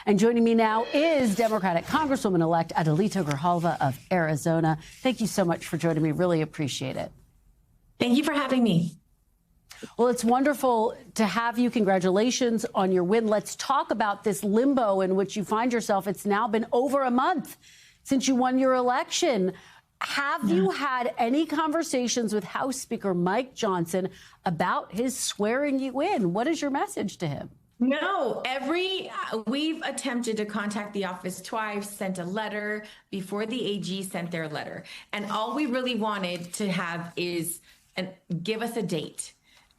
And joining me now is Democratic Congresswoman-elect Adelita Grijalva of Arizona. Thank you so much for joining me. Really appreciate it. Thank you for having me. Well, it's wonderful to have you. Congratulations on your win. Let's talk about this limbo in which you find yourself. It's now been over a month since you won your election. Have you had any conversations with House Speaker Mike Johnson about his swearing you in? What is your message to him? No, we've attempted to contact the office twice, sent a letter before the AG sent their letter. And all we really wanted to have is give us a date.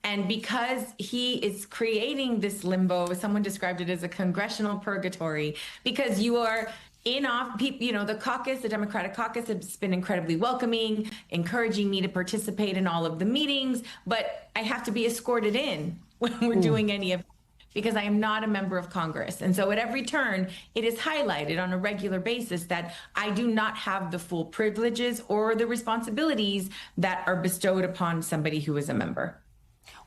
And because he is creating this limbo, someone described it as a congressional purgatory, because you are in off, you know, the caucus, the Democratic caucus has been incredibly welcoming, encouraging me to participate in all of the meetings, but I have to be escorted in when we're doing any of, because I am not a member of Congress. And so at every turn, it is highlighted on a regular basis that I do not have the full privileges or the responsibilities that are bestowed upon somebody who is a member.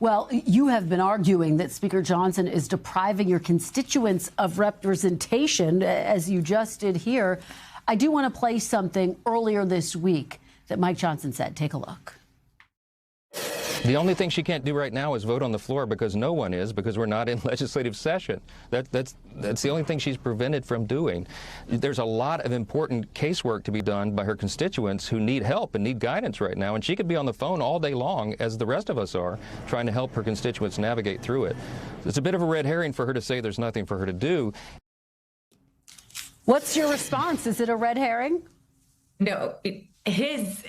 Well, you have been arguing that Speaker Johnson is depriving your constituents of representation, as you just did here. I do want to play something earlier this week that Mike Johnson said. Take a look. The only thing she can't do right now is vote on the floor because no one is, because we're not in legislative session. That's the only thing she's prevented from doing. There's a lot of important casework to be done by her constituents who need help and need guidance right now, and she could be on the phone all day long, as the rest of us are, trying to help her constituents navigate through it. It's a bit of a red herring for her to say there's nothing for her to do. What's your response? Is it a red herring? No. His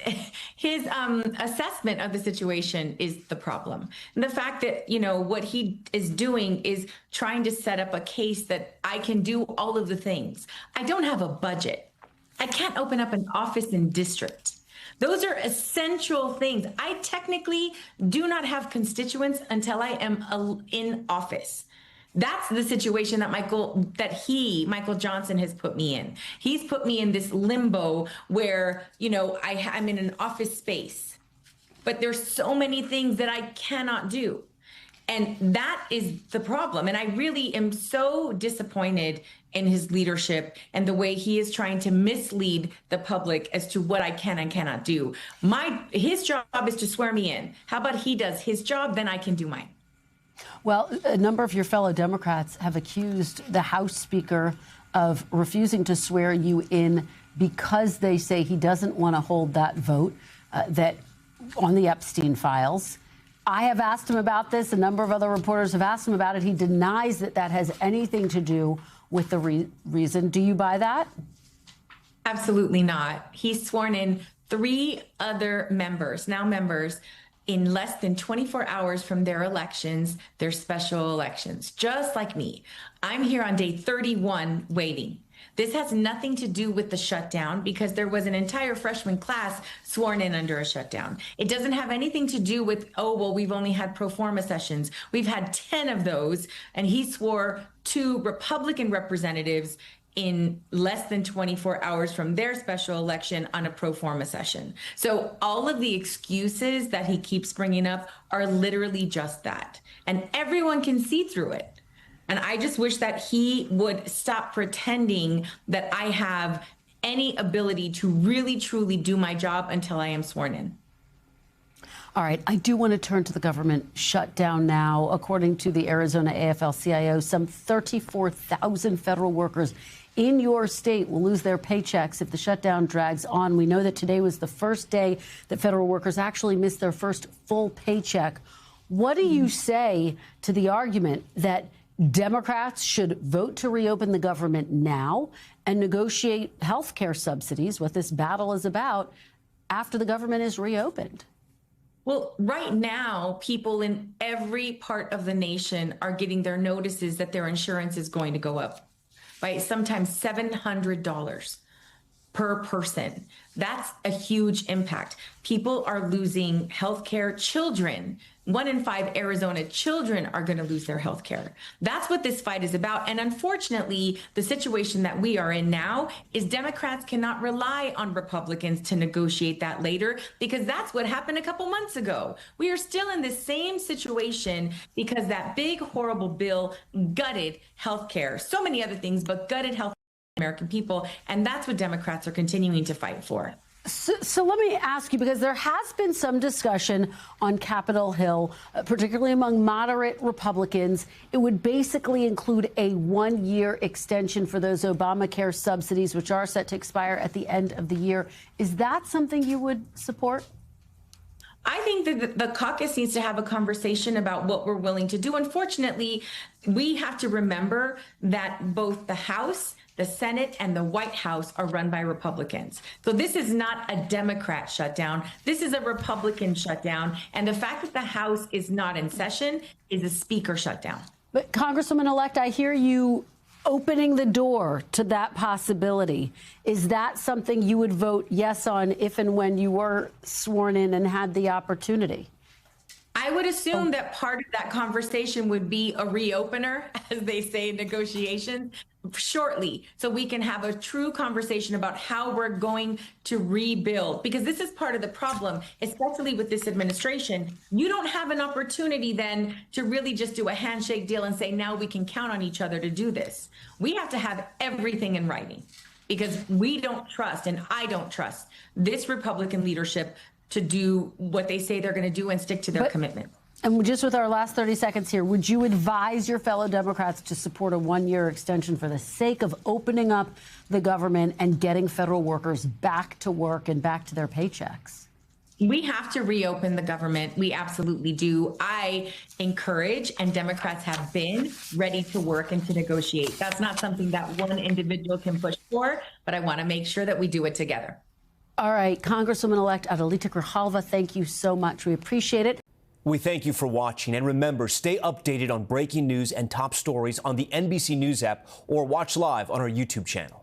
assessment of the situation is the problem. And the fact that, you know, what he is doing is trying to set up a case that I can do all of the things. I don't have a budget. I can't open up an office in district. Those are essential things. I technically do not have constituents until I am in office. That's the situation that Michael Johnson has put me in. He's put me in this limbo where, you know, I'm in an office space, but there's so many things that I cannot do. And that is the problem. And I really am so disappointed in his leadership and the way he is trying to mislead the public as to what I can and cannot do. His job is to swear me in. How about he does his job, then I can do mine. Well, a number of your fellow Democrats have accused the House Speaker of refusing to swear you in because they say he doesn't want to hold that vote that on the Epstein files. I have asked him about this. A number of other reporters have asked him about it. He denies that that has anything to do with the reason. Do you buy that? Absolutely not. He's sworn in 3 other members, in less than 24 hours from their elections, their special elections, just like me. I'm here on day 31 waiting. This has nothing to do with the shutdown because there was an entire freshman class sworn in under a shutdown. It doesn't have anything to do with, oh, well, we've only had pro forma sessions. We've had 10 of those, and he swore 2 Republican representatives in less than 24 hours from their special election on a pro forma session. So all of the excuses that he keeps bringing up are literally just that. And everyone can see through it. And I just wish that he would stop pretending that I have any ability to really, truly do my job until I am sworn in. All right. I do want to turn to the government shutdown now. According to the Arizona AFL-CIO, some 34,000 federal workers in your state will lose their paychecks if the shutdown drags on. We know that today was the first day that federal workers actually missed their first full paycheck. What do you say to the argument that Democrats should vote to reopen the government now and negotiate health care subsidies, what this battle is about, after the government is reopened? Well, right now, people in every part of the nation are getting their notices that their insurance is going to go up by sometimes $700 per person. That's a huge impact. People are losing health care. Children 1 in 5 Arizona children are going to lose their health care. That's what this fight is about. And unfortunately, the situation that we are in now is Democrats cannot rely on Republicans to negotiate that later, because that's what happened a couple months ago. We are still in the same situation because that big, horrible bill gutted health care, so many other things, but gutted health care for American people. And that's what Democrats are continuing to fight for. So let me ask you, because there has been some discussion on Capitol Hill, particularly among moderate Republicans. It would basically include a 1-year extension for those Obamacare subsidies, which are set to expire at the end of the year. Is that something you would support? I think that the caucus needs to have a conversation about what we're willing to do. Unfortunately, we have to remember that both the House, the Senate, and the White House are run by Republicans. So this is not a Democrat shutdown. This is a Republican shutdown. And the fact that the House is not in session is a speaker shutdown. But Congresswoman-elect, I hear you opening the door to that possibility. Is that something you would vote yes on if and when you were sworn in and had the opportunity? I would assume that part of that conversation would be a reopener, as they say in negotiations, shortly, so we can have a true conversation about how we're going to rebuild. Because this is part of the problem, especially with this administration. You don't have an opportunity then to really just do a handshake deal and say, now we can count on each other to do this. We have to have everything in writing, because we don't trust, and I don't trust, this Republican leadership to do what they say they're going to do and stick to their commitment. And just with our last 30 seconds here, would you advise your fellow Democrats to support a 1-year extension for the sake of opening up the government and getting federal workers back to work and back to their paychecks? We have to reopen the government. We absolutely do. I encourage, and Democrats have been ready to work and to negotiate. That's not something that one individual can push for, but I want to make sure that we do it together. All right, Congresswoman-elect Adelita Grijalva, thank you so much. We appreciate it. We thank you for watching, and remember, stay updated on breaking news and top stories on the NBC News app or watch live on our YouTube channel.